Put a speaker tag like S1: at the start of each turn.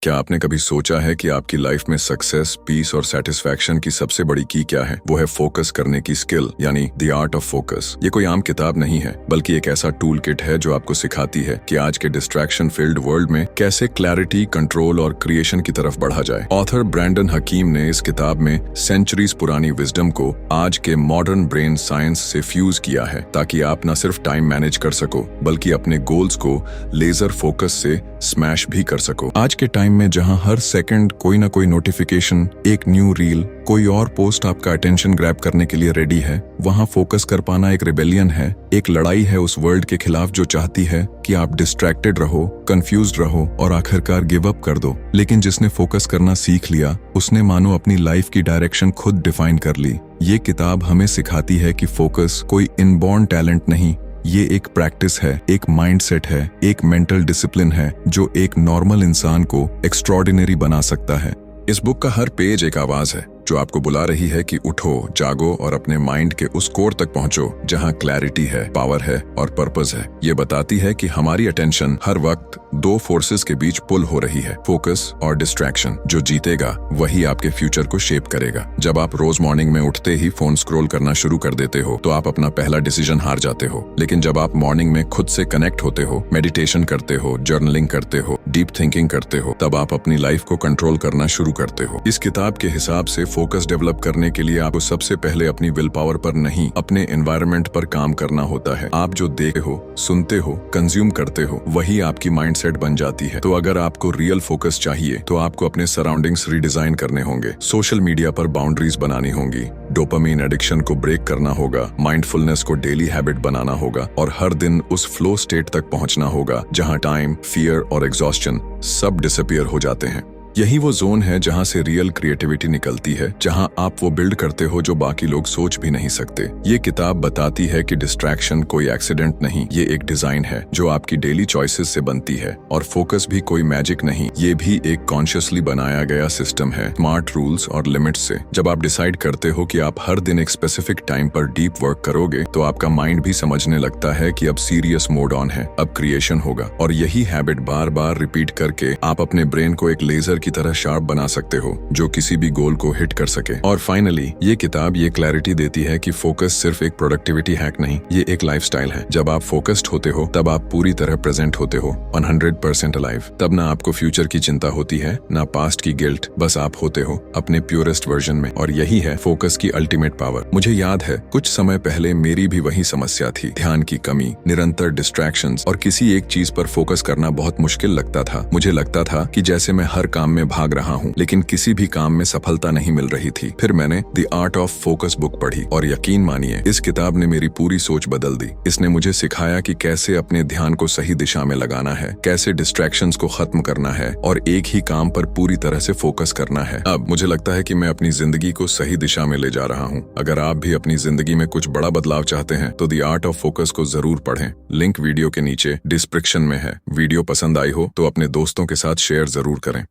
S1: क्या आपने कभी सोचा है कि आपकी लाइफ में सक्सेस, पीस और सेटिस्फैक्शन की सबसे बड़ी की क्या है? वो है फोकस करने की स्किल, यानी द आर्ट ऑफ फोकस। ये कोई आम किताब नहीं है, बल्कि एक ऐसा टूल किट है जो आपको सिखाती है कि आज के डिस्ट्रैक्शन फील्ड वर्ल्ड में कैसे क्लैरिटी, कंट्रोल और क्रिएशन की तरफ बढ़ा जाए। ऑथर ब्रैंडन हकीम ने इस किताब में सेंचुरीज पुरानी विजडम को आज के मॉडर्न ब्रेन साइंस से फ्यूज किया है, ताकि आप न सिर्फ टाइम मैनेज कर सको, बल्कि अपने गोल्स को लेजर फोकस से स्मैश भी कर सको। आज के टाइम में जहां हर सेकंड कोई ना कोई नोटिफिकेशन, एक न्यू रील, कोई और पोस्ट आपका अटेंशन ग्रैब करने के लिए रेडी है, वहां फोकस कर पाना एक रिबेलियन है, एक लड़ाई है उस वर्ल्ड के खिलाफ जो चाहती है कि आप डिस्ट्रैक्टेड रहो, कंफ्यूज्ड रहो और आखिरकार गिव अप कर दो। लेकिन जिसने फोकस करना सीख लिया, उसने मानो अपनी लाइफ की डायरेक्शन खुद डिफाइन कर ली। ये किताब हमें सिखाती है कि फोकस कोई इनबॉर्न टैलेंट नहीं, ये एक प्रैक्टिस है, एक माइंडसेट है, एक मेंटल डिसिप्लिन है जो एक नॉर्मल इंसान को एक्स्ट्रॉर्डिनरी बना सकता है। इस बुक का हर पेज एक आवाज है जो आपको बुला रही है कि उठो, जागो और अपने माइंड के उस कोर तक पहुंचो जहां क्लैरिटी है, पावर है और पर्पस है। ये बताती है कि हमारी अटेंशन हर वक्त दो फोर्सेस के बीच पुल हो रही है, फोकस और डिस्ट्रैक्शन। जो जीतेगा वही आपके फ्यूचर को शेप करेगा। जब आप रोज मॉर्निंग में उठते ही फोन स्क्रॉल करना शुरू कर देते हो तो आप अपना पहला डिसीजन हार जाते हो। लेकिन जब आप मॉर्निंग में खुद से कनेक्ट होते हो, मेडिटेशन करते हो, जर्नलिंग करते हो, डीप थिंकिंग करते हो, तब आप अपनी लाइफ को कंट्रोल करना शुरू करते हो। इस किताब के हिसाब से फोकस डेवलप करने के लिए आपको सबसे पहले अपनी विल पावर पर नहीं, अपने एनवायरनमेंट पर काम करना होता है। आप जो देखते हो, सुनते हो, कंज्यूम करते हो, वही आपकी माइंडसेट बन जाती है। तो अगर आपको रियल फोकस चाहिए तो आपको अपने सराउंडिंग्स रीडिजाइन करने होंगे, सोशल मीडिया पर बाउंड्रीज बनानी होंगी, डोपामीन एडिक्शन को ब्रेक करना होगा, माइंडफुलनेस को डेली हैबिट बनाना होगा और हर दिन उस फ्लो स्टेट तक पहुंचना होगा जहां टाइम, फियर और एग्जॉस्शन सब डिसअपीयर हो जाते हैं। यही वो जोन है जहां से रियल क्रिएटिविटी निकलती है, जहां आप वो बिल्ड करते हो जो बाकी लोग सोच भी नहीं सकते। ये किताब बताती है कि डिस्ट्रैक्शन कोई एक्सीडेंट नहीं, ये एक डिजाइन है जो आपकी डेली चॉइसेस से बनती है। और फोकस भी कोई मैजिक नहीं, ये भी एक कॉन्शियसली बनाया गया सिस्टम है, स्मार्ट रूल्स और लिमिट्स से। जब आप डिसाइड करते हो कि आप हर दिन एक स्पेसिफिक टाइम पर डीप वर्क करोगे, तो आपका माइंड भी समझने लगता है कि अब सीरियस मोड ऑन है, अब क्रिएशन होगा। और यही हैबिट बार बार रिपीट करके आप अपने ब्रेन को एक लेजर की तरह शार्प बना सकते हो जो किसी भी गोल को हिट कर सके। और फाइनली ये किताब ये क्लैरिटी देती है कि फोकस सिर्फ एक प्रोडक्टिविटी हैक नहीं, ये एक लाइफस्टाइल है। जब आप फोकस्ड होते हो तब आप पूरी तरह प्रेजेंट होते हो, 100% अलाइव। तब ना आपको फ्यूचर की चिंता होती है, ना पास्ट की गिल्ट, बस आप होते हो अपने प्योरेस्ट वर्जन में। और यही है फोकस की अल्टीमेट पावर। मुझे याद है कुछ समय पहले मेरी भी वही समस्या थी, ध्यान की कमी, निरंतर डिस्ट्रैक्शंस और किसी एक चीज पर फोकस करना बहुत मुश्किल लगता था। मुझे लगता था कि जैसे मैं हर काम में भाग रहा हूँ लेकिन किसी भी काम में सफलता नहीं मिल रही थी। फिर मैंने the art of focus book पढ़ी और यकीन मानिए इस किताब ने मेरी पूरी सोच बदल दी। इसने मुझे सिखाया कि कैसे अपने ध्यान को सही दिशा में लगाना है, कैसे डिस्ट्रैक्शंस को खत्म करना है और एक ही काम पर पूरी तरह से फोकस करना है। अब मुझे लगता है कि मैं अपनी जिंदगी को सही दिशा में ले जा रहा हूँ। अगर आप भी अपनी जिंदगी में कुछ बड़ा बदलाव चाहते हैं तो द आर्ट ऑफ फोकस को जरूर पढ़ें। लिंक वीडियो के नीचे डिस्क्रिप्शन में है। वीडियो पसंद आई हो तो अपने दोस्तों के साथ शेयर जरूर करें।